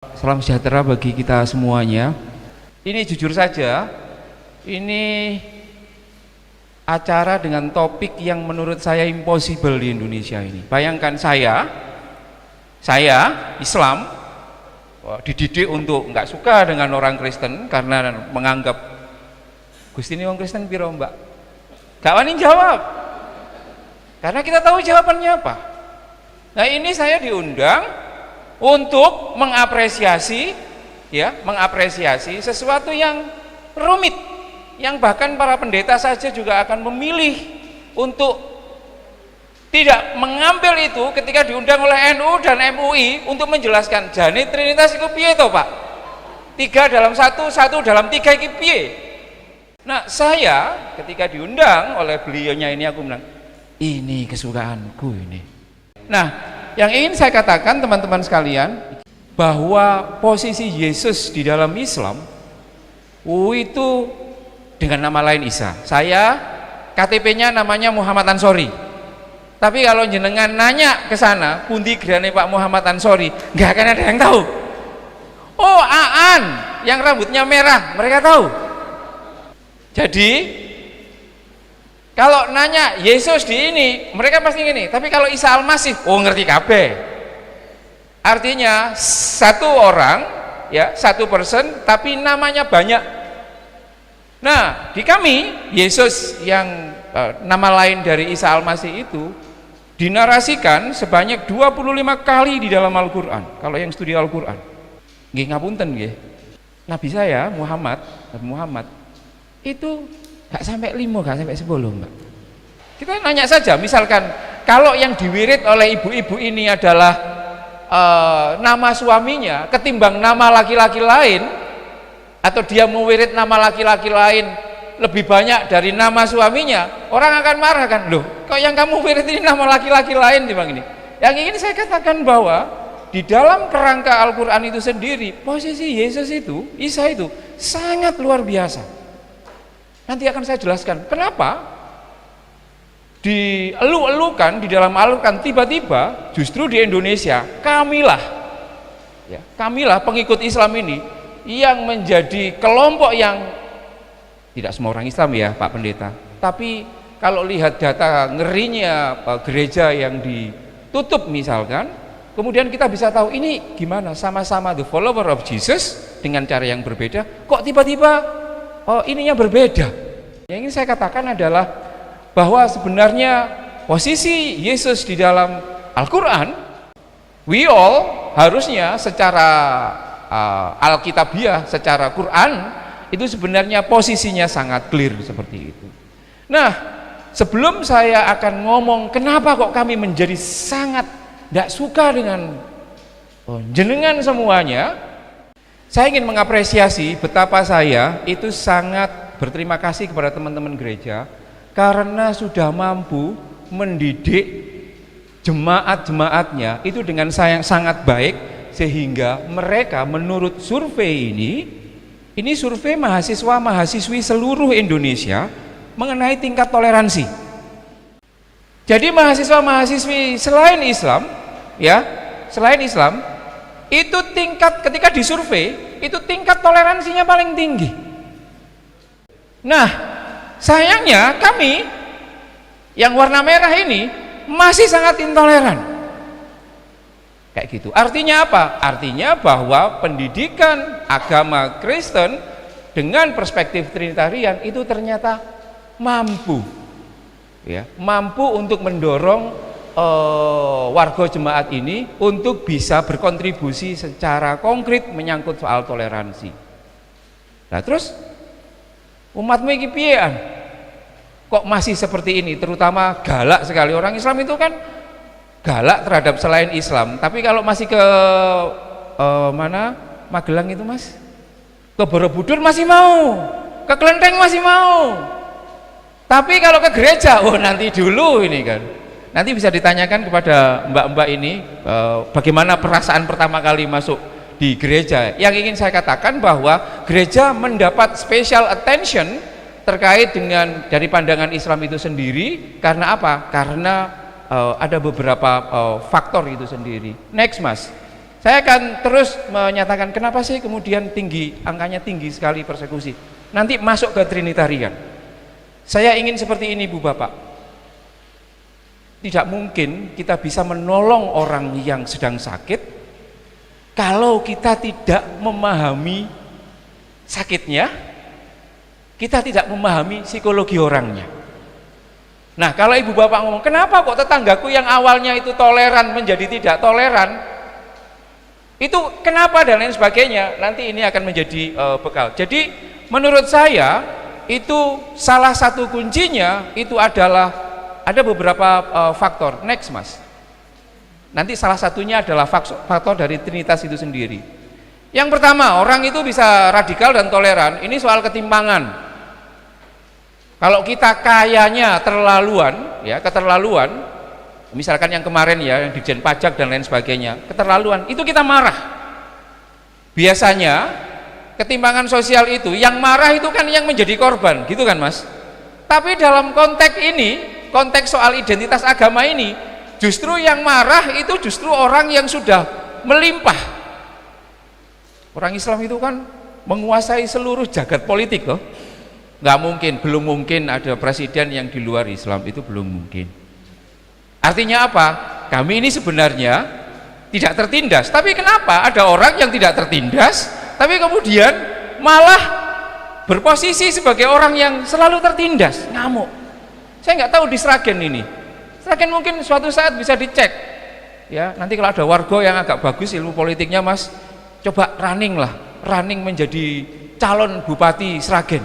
Salam sejahtera bagi kita semuanya. Ini jujur saja, ini acara dengan topik yang menurut saya impossible di Indonesia ini. Bayangkan saya Islam, dididik untuk nggak suka dengan orang Kristen karena menganggap Gusti ini orang Kristen piro mbak? Gak wani jawab, karena kita tahu jawabannya apa. Nah ini saya diundang untuk mengapresiasi sesuatu yang rumit, yang bahkan para pendeta saja juga akan memilih untuk tidak mengambil itu ketika diundang oleh NU dan MUI untuk menjelaskan jane Trinitas itu piye to Pak? 3 dalam 1, 1 dalam 3 itu piye? Nah saya ketika diundang oleh beliaunya ini aku bilang ini kesukaanku ini. Nah yang ingin saya katakan teman-teman sekalian, bahwa posisi Yesus di dalam Islam itu dengan nama lain Isa. Saya KTP-nya namanya Muhammad Ansori. Tapi kalau jenengan nanya ke sana, pundi gerane Pak Muhammad Ansori, nggak akan ada yang tahu. Oh, Aan yang rambutnya merah, mereka tahu. Jadi kalau nanya Yesus di ini, mereka pasti gini. Tapi kalau Isa Al-Masih, oh ngerti kabeh. Artinya satu orang, ya satu person, tapi namanya banyak. Nah di kami Yesus yang nama lain dari Isa Al-Masih itu dinarasikan sebanyak 25 kali di dalam Al-Quran. Kalau yang studi Al-Quran, nggih ngapunten nggih. Nabi saya Nabi Muhammad itu gak sampai 5, gak sampai 10 mbak. Kita nanya saja, misalkan kalau yang diwirid oleh ibu-ibu ini adalah nama suaminya ketimbang nama laki-laki lain, atau dia mewirid nama laki-laki lain lebih banyak dari nama suaminya, orang akan marah kan, loh kok yang kamu wirid ini nama laki-laki lain timbang ini. Yang ingin saya katakan bahwa di dalam kerangka Al-Quran itu sendiri, posisi Yesus itu, Isa itu sangat luar biasa. Nanti akan saya jelaskan kenapa dielu-elukan di dalam Al-Quran, tiba-tiba justru di Indonesia kamilah pengikut Islam ini yang menjadi kelompok yang tidak semua orang Islam ya Pak Pendeta, tapi kalau lihat data ngerinya gereja yang ditutup misalkan, kemudian kita bisa tahu ini gimana, sama-sama the follower of Jesus dengan cara yang berbeda, kok tiba-tiba ininya berbeda. Yang ingin saya katakan adalah bahwa sebenarnya posisi Yesus di dalam Al-Quran, we all harusnya secara Alkitabiah, secara Quran itu sebenarnya posisinya sangat clear seperti itu. Nah sebelum saya akan ngomong kenapa kok kami menjadi sangat tidak suka dengan jenengan semuanya, saya ingin mengapresiasi betapa saya itu sangat berterima kasih kepada teman-teman gereja karena sudah mampu mendidik jemaat-jemaatnya itu dengan sangat baik, sehingga mereka menurut survei ini survei mahasiswa-mahasiswi seluruh Indonesia mengenai tingkat toleransi. Jadi mahasiswa-mahasiswi selain Islam itu tingkat ketika disurvei itu tingkat toleransinya paling tinggi. Nah sayangnya kami yang warna merah ini masih sangat intoleran kayak gitu. Artinya apa? Artinya bahwa pendidikan agama Kristen dengan perspektif Trinitarian itu ternyata mampu untuk mendorong warga jemaat ini untuk bisa berkontribusi secara konkret menyangkut soal toleransi. Nah terus umatmu iki piyean? Kok masih seperti ini, terutama galak sekali. Orang Islam itu kan galak terhadap selain Islam, tapi kalau masih ke mana Magelang itu mas, ke Borobudur masih mau, ke Klenteng masih mau, tapi kalau ke gereja nanti dulu ini kan. Nanti bisa ditanyakan kepada mbak-mbak ini bagaimana perasaan pertama kali masuk di gereja. Yang ingin saya katakan bahwa gereja mendapat special attention terkait dengan dari pandangan Islam itu sendiri. Karena apa? Karena ada beberapa faktor itu sendiri. Next mas, Saya akan terus menyatakan kenapa sih kemudian angkanya tinggi sekali persekusi. Nanti masuk ke Trinitarian. Saya ingin seperti ini Bu Bapak. Tidak mungkin kita bisa menolong orang yang sedang sakit kalau kita tidak memahami sakitnya, kita tidak memahami psikologi orangnya. Nah, kalau Ibu Bapak ngomong, kenapa kok tetanggaku yang awalnya itu toleran menjadi tidak toleran? Itu kenapa dan lain sebagainya, nanti ini akan menjadi bekal. Jadi menurut saya itu salah satu kuncinya itu adalah ada beberapa faktor. Next Mas. Nanti salah satunya adalah faktor dari Trinitas itu sendiri. Yang pertama, orang itu bisa radikal dan toleran, ini soal ketimpangan. Kalau kita kayanya terlaluan, ya keterlaluan, misalkan yang kemarin ya, yang Ditjen Pajak dan lain sebagainya, keterlaluan, itu kita marah. Biasanya ketimpangan sosial itu, yang marah itu kan yang menjadi korban, gitu kan Mas? Tapi dalam konteks ini, konteks soal identitas agama ini, justru yang marah itu justru orang yang sudah melimpah. Orang Islam itu kan menguasai seluruh jagat politik loh. Nggak mungkin, belum mungkin ada presiden yang di luar Islam, itu belum mungkin. Artinya apa? Kami ini sebenarnya tidak tertindas. Tapi kenapa ada orang yang tidak tertindas, tapi kemudian malah berposisi sebagai orang yang selalu tertindas, ngamuk. Saya nggak tahu di Sragen ini. Sragen mungkin suatu saat bisa dicek. Ya, nanti kalau ada warga yang agak bagus ilmu politiknya Mas, coba running menjadi calon bupati Sragen.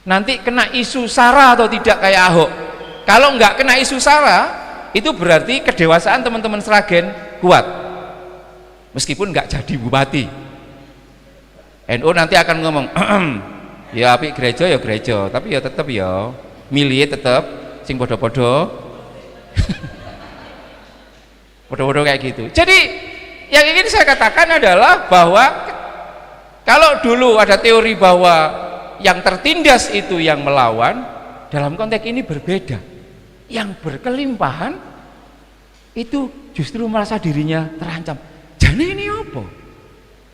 Nanti kena isu SARA atau tidak kayak Ahok. Kalau nggak kena isu SARA, itu berarti kedewasaan teman-teman Sragen kuat. Meskipun nggak jadi bupati. NU nanti akan ngomong, ya apik gereja ya gereja, tapi ya tetap ya milih tetap sing podo-podo. Podo-podo kayak gitu. Jadi yang ingin saya katakan adalah bahwa kalau dulu ada teori bahwa yang tertindas itu yang melawan, dalam konteks ini berbeda. Yang berkelimpahan itu justru merasa dirinya terancam. Jadi ini apa?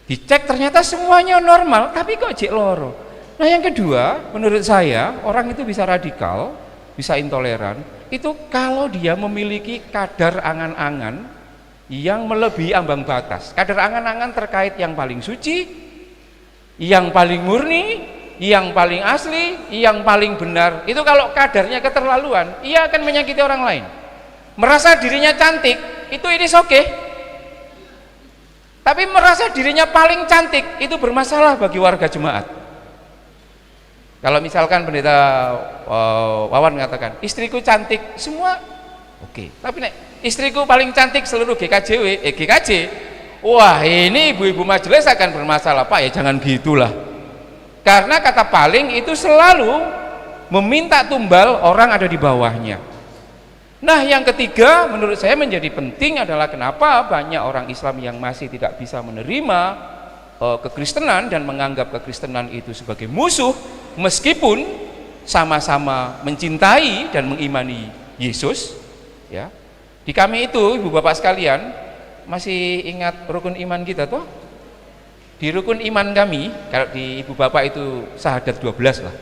Dicek ternyata semuanya normal, tapi kok jek loro. Nah yang kedua, menurut saya orang itu bisa radikal, bisa intoleran, itu kalau dia memiliki kadar angan-angan yang melebihi ambang batas. Kadar angan-angan terkait yang paling suci, yang paling murni, yang paling asli, yang paling benar. Itu kalau kadarnya keterlaluan, ia akan menyakiti orang lain. Merasa dirinya cantik, itu ini oke. Tapi merasa dirinya paling cantik, itu bermasalah bagi warga jemaat. Kalau misalkan pendeta Wawan mengatakan, istriku cantik, semua oke. Tapi nek istriku paling cantik seluruh GKJ, wah ini ibu-ibu majelis akan bermasalah. Pak ya jangan gitulah. Karena kata paling itu selalu meminta tumbal orang ada di bawahnya. Nah yang ketiga menurut saya menjadi penting adalah kenapa banyak orang Islam yang masih tidak bisa menerima kekristenan dan menganggap kekristenan itu sebagai musuh, meskipun sama-sama mencintai dan mengimani Yesus. Ya, di kami itu ibu bapak sekalian masih ingat rukun iman kita toh? Di rukun iman kami, kalau di ibu bapak itu syahadat 12 lah.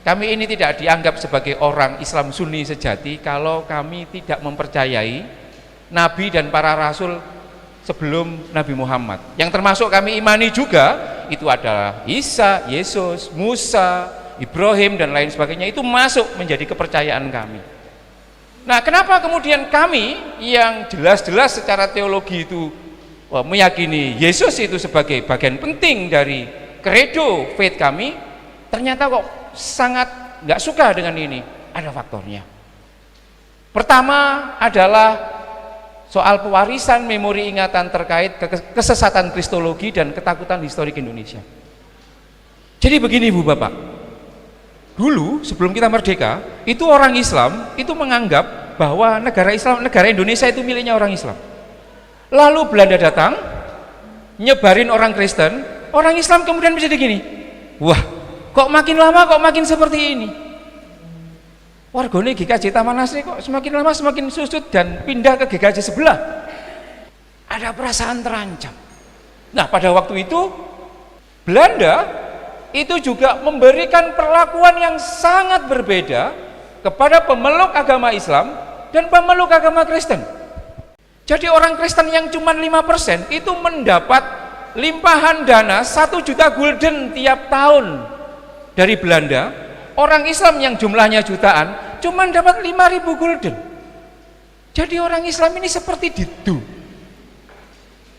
Kami ini tidak dianggap sebagai orang Islam Sunni sejati kalau kami tidak mempercayai Nabi dan para Rasul sebelum Nabi Muhammad. Yang termasuk kami imani juga itu adalah Isa, Yesus, Musa, Ibrahim dan lain sebagainya, itu masuk menjadi kepercayaan kami. Nah kenapa kemudian kami yang jelas-jelas secara teologi itu meyakini Yesus itu sebagai bagian penting dari kredo faith kami, ternyata kok sangat nggak suka dengan ini? Ada faktornya. Pertama adalah soal pewarisan memori ingatan terkait kesesatan kristologi dan ketakutan historik Indonesia. Jadi begini Bu Bapak, dulu sebelum kita merdeka itu orang Islam itu menganggap bahwa negara Islam, negara Indonesia itu miliknya orang Islam. Lalu Belanda datang, nyebarin orang Kristen, orang Islam kemudian menjadi gini, wah kok makin lama kok makin seperti ini. Wargane GKJ Taman Asri kok semakin lama semakin susut dan pindah ke GKJ sebelah. ada perasaan terancam. Nah, pada waktu itu Belanda itu juga memberikan perlakuan yang sangat berbeda kepada pemeluk agama Islam dan pemeluk agama Kristen. Jadi orang Kristen yang cuma 5% itu mendapat limpahan dana 1 juta gulden tiap tahun dari Belanda. Orang Islam yang jumlahnya jutaan cuma dapat 5.000 gulden. Jadi orang Islam ini seperti didu.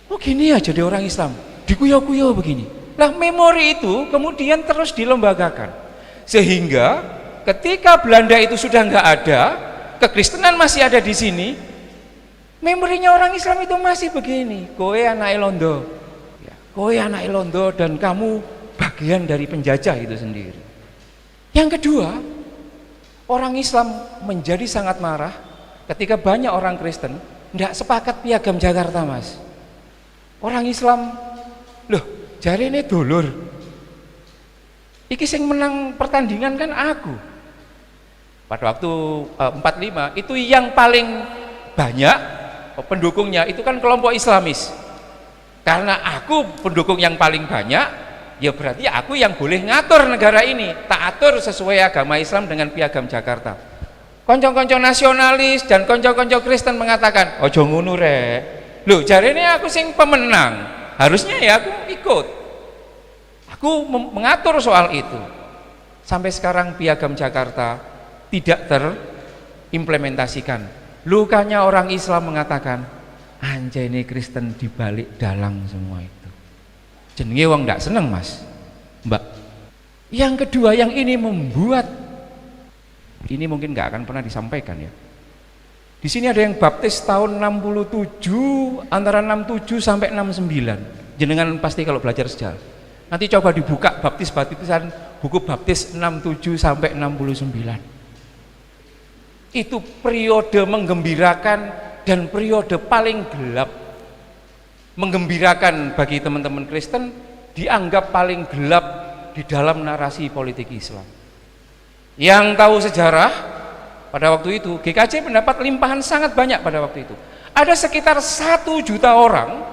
Oh gini ya jadi orang Islam, dikuyau-kuyau begini. Nah memori itu kemudian terus dilembagakan. Sehingga ketika Belanda itu sudah nggak ada, kekristenan masih ada di sini, memorinya orang Islam itu masih begini. Kowe anak Londo, ya, kowe anak Londo dan kamu bagian dari penjajah itu sendiri. Yang kedua, orang Islam menjadi sangat marah ketika banyak orang Kristen tidak sepakat piagam Jakarta, Mas. Orang Islam, loh, jari ini dulur. Iki sing menang pertandingan kan aku. Pada waktu 45 itu yang paling banyak pendukungnya itu kan kelompok Islamis. Karena aku pendukung yang paling banyak, ya berarti aku yang boleh ngatur negara ini, tak atur sesuai agama Islam dengan piagam Jakarta. Konco-konco nasionalis dan konco-konco Kristen mengatakan, ojo ngono rek. Loh, jarene aku sing pemenang. Harusnya ya aku ikut. Aku mengatur soal itu. Sampai sekarang piagam Jakarta tidak terimplementasikan. Lukanya orang Islam mengatakan, anjay ini Kristen dibalik dalang semua itu. Jenenge wong ndak seneng, Mas, Mbak. Yang kedua yang ini membuat, ini mungkin nggak akan pernah disampaikan ya. Di sini ada yang baptis tahun 67, antara 67 sampai 69. Jenengan pasti kalau belajar sejarah. Nanti coba dibuka baptisan buku baptis 67 sampai 69. Itu periode menggembirakan dan periode paling gelap. Menggembirakan bagi teman-teman Kristen dianggap paling gelap di dalam narasi politik Islam. Yang tahu sejarah pada waktu itu GKJ mendapat limpahan sangat banyak pada waktu itu. Ada sekitar 1 juta orang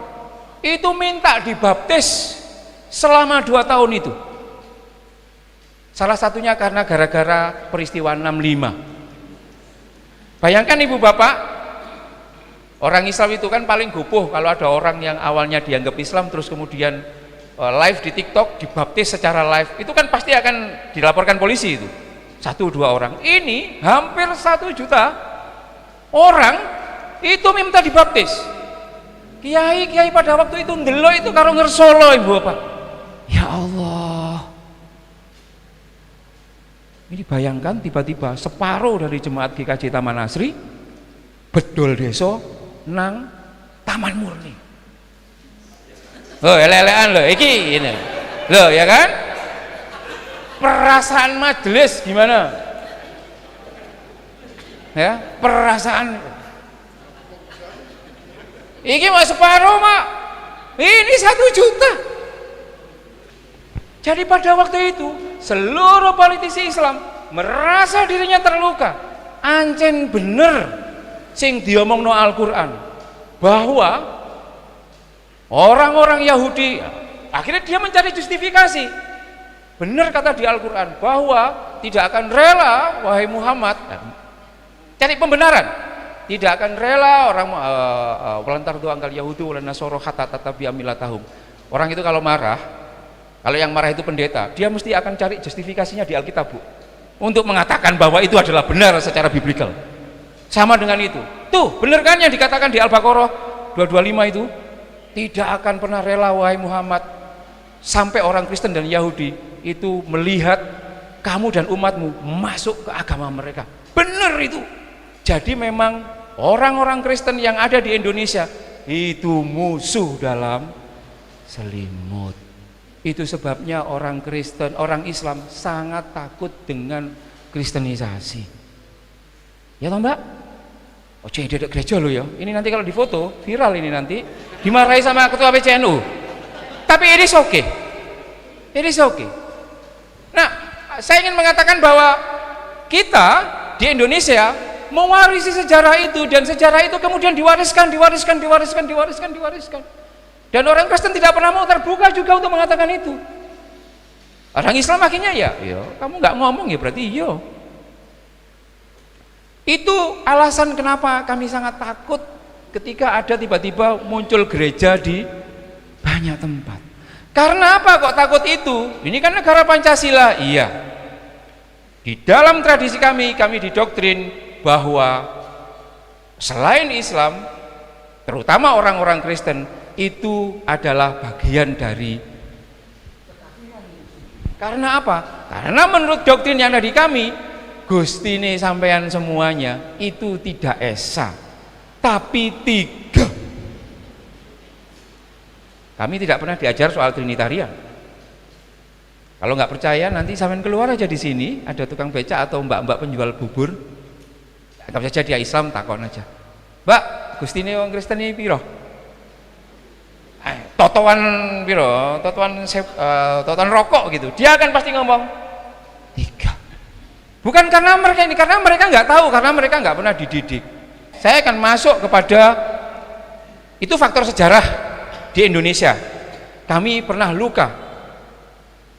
itu minta dibaptis selama 2 tahun itu. Salah satunya karena gara-gara peristiwa 65. Bayangkan ibu bapak, orang Islam itu kan paling gopoh kalau ada orang yang awalnya dianggap Islam terus kemudian live di TikTok dibaptis secara live, itu kan pasti akan dilaporkan polisi itu. 1-2 orang. Ini hampir 1 juta orang itu minta dibaptis. Kiai-kiai pada waktu itu ndelok itu karo ngersolo ibu bapak. Ya Allah. Ini bayangkan tiba-tiba separuh dari jemaat GKJ Taman Asri bedol desa nang Taman Murni. Oh, ele-elean loh, iki ini. Loh, ya kan? Perasaan majelis gimana? Ya, perasaan. Iki mah separuh, Mak. Ini 1 juta. Jadi pada waktu itu seluruh politisi Islam merasa dirinya terluka. Ancen bener sing diomongno Al-Qur'an bahwa orang-orang Yahudi, akhirnya dia mencari justifikasi. Benar kata di Al-Qur'an bahwa tidak akan rela wahai Muhammad, cari pembenaran, tidak akan rela orang walantar tu angkal Yahudu wala nasoro hatta tatabi amilatahum. Orang itu kalau marah, kalau yang marah itu pendeta, dia mesti akan cari justifikasinya di Alkitab, Bu, untuk mengatakan bahwa itu adalah benar secara biblikal. Sama dengan itu. Tuh, benar kan yang dikatakan di Al-Baqarah 225 itu? Tidak akan pernah rela wahai Muhammad sampai orang Kristen dan Yahudi itu melihat kamu dan umatmu masuk ke agama mereka. Benar itu. Jadi memang orang-orang Kristen yang ada di Indonesia itu musuh dalam selimut. Itu sebabnya orang Kristen, orang Islam sangat takut dengan kristenisasi. Ya toh Mbak? Oh dedek gereja lo ya. Ini nanti kalau difoto viral ini nanti dimarahi sama ketua PCNU. Tapi ini oke. Ini oke. Nah, saya ingin mengatakan bahwa kita di Indonesia mewarisi sejarah itu, dan sejarah itu kemudian diwariskan. Dan orang Kristen tidak pernah mau terbuka juga untuk mengatakan itu. Orang Islam akhirnya ya kamu nggak ngomong ya berarti iya. Itu alasan kenapa kami sangat takut ketika ada tiba-tiba muncul gereja di banyak tempat. Karena apa kok takut itu? Ini kan negara Pancasila. Iya. Di dalam tradisi kami didoktrin bahwa selain Islam, terutama orang-orang Kristen, itu adalah bagian dari. Karena apa? Karena menurut doktrin yang ada di kami, Gustine sampean semuanya itu tidak esa, tapi tiga. Kami tidak pernah diajar soal Trinitarian. Kalau nggak percaya nanti sampean keluar aja di sini, ada tukang becak atau mbak-mbak penjual bubur. Anggap saja dia Islam, takon aja. Mbak, Gustine wong Kristen iki piro? Totoan piro? Totoan rokok gitu. Dia akan pasti ngomong 3. Bukan karena mereka ini, karena mereka nggak tahu, karena mereka nggak pernah dididik. Saya akan masuk kepada itu faktor sejarah di Indonesia. Kami pernah luka